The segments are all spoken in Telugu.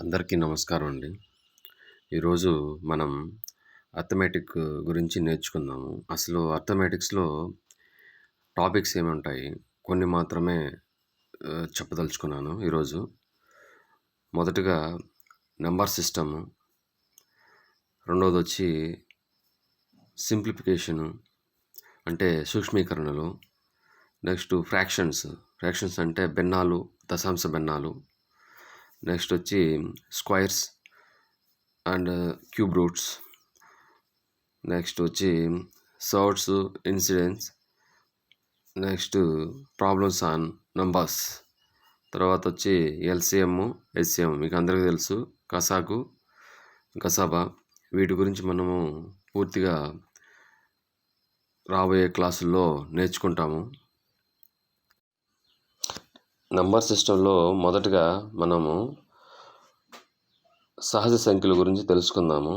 అందరికీ నమస్కారం అండి. ఈరోజు మనం అర్థమెటిక్ గురించి నేర్చుకుందాము. అసలు అర్థమెటిక్స్‌లో టాపిక్స్ ఏముంటాయి? కొన్ని మాత్రమే చెప్పదలుచుకున్నాను ఈరోజు. మొదటగా నంబర్ సిస్టము, రెండోదొచ్చి సింప్లిఫికేషను అంటే సూక్ష్మీకరణలు, నెక్స్ట్ ఫ్రాక్షన్స్ అంటే భిన్నాలు, దశాంశ భిన్నాలు, నెక్స్ట్ వచ్చి squares and cube roots, next వచ్చి surds, incidents, next problems on numbers, తర్వాత వచ్చి ఎల్సిఎం, హెచ్సిఎం మీకు అందరికీ తెలుసు, కసాగు, గసాబా. వీటి గురించి మనము పూర్తిగా రాబోయే క్లాసుల్లో నేర్చుకుంటాము. నంబర్ సిస్టంలో మొదటగా మనము సహజ సంఖ్యల గురించి తెలుసుకుందాము.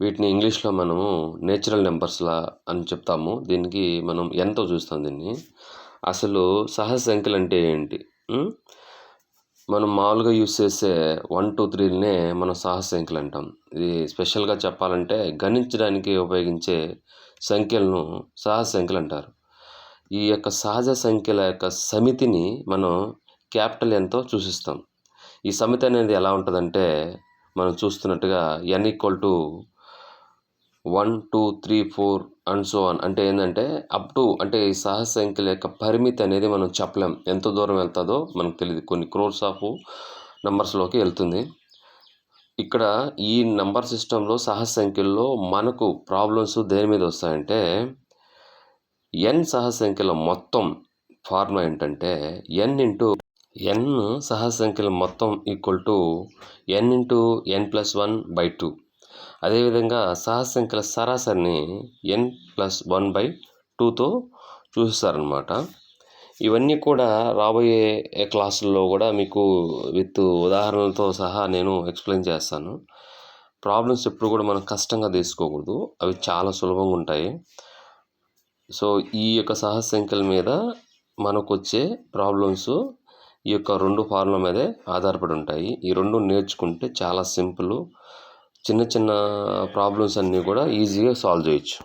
వీటిని ఇంగ్లీష్లో మనము నేచురల్ నెంబర్స్లా అని చెప్తాము. దీనికి మనం ఎంతో చూస్తాం దీన్ని. అసలు సహజ సంఖ్యలు అంటే ఏంటి? మనం మామూలుగా యూస్ చేసే 1, 2, 3నే మనం సహజ సంఖ్యలు అంటాం. ఇది స్పెషల్గా చెప్పాలంటే గణించడానికి ఉపయోగించే సంఖ్యలను సహజ సంఖ్యలు అంటారు. ఈ యొక్క సహజ సంఖ్యల యొక్క సమితిని మనం క్యాపిటల్ ఎన్తో సూచిస్తాం. ఈ సమితి అనేది ఎలా ఉంటుందంటే మనం చూస్తున్నట్టుగా n = 1, 2, 3, 4 అండ్ సో ఆన్. అంటే ఏంటంటే అప్ టు అంటే ఈ సహజ సంఖ్యల యొక్క పరిమితి అనేది మనం చెప్పలేం. ఎంత దూరం వెళ్తుందో మనకు తెలియదు. కొన్ని క్రోర్స్ ఆఫ్ నంబర్స్లోకి వెళ్తుంది. ఇక్కడ ఈ నంబర్ సిస్టంలో సహజ సంఖ్యల్లో మనకు ప్రాబ్లమ్స్ దేని మీద వస్తాయంటే n సహజ సంఖ్యల మొత్తం ఫార్ములా ఏంటంటే n సహజ సంఖ్యల మొత్తం n × n+1/2. అదేవిధంగా సహజ సంఖ్యల సరాసరిని n+1/2తో చూపిస్తారనమాట. ఇవన్నీ కూడా రాబోయే క్లాసుల్లో కూడా మీకు విత్ ఉదాహరణలతో సహా నేను ఎక్స్ప్లెయిన్ చేస్తాను. ప్రాబ్లమ్స్ ఎప్పుడు కూడా మనం కష్టంగా తీసుకోకూడదు, అవి చాలా సులభంగా ఉంటాయి. సో ఈ యొక్క సహజ సంఖ్యల మీద మనకు వచ్చే ప్రాబ్లమ్స్ ఈ యొక్క 2 ఫార్ములా మీదే ఆధారపడి ఉంటాయి. ఈ 2 నేర్చుకుంటే చాలా సింపుల్. చిన్న చిన్న ప్రాబ్లమ్స్ అన్నీ కూడా ఈజీగా సాల్వ్ చేయొచ్చు.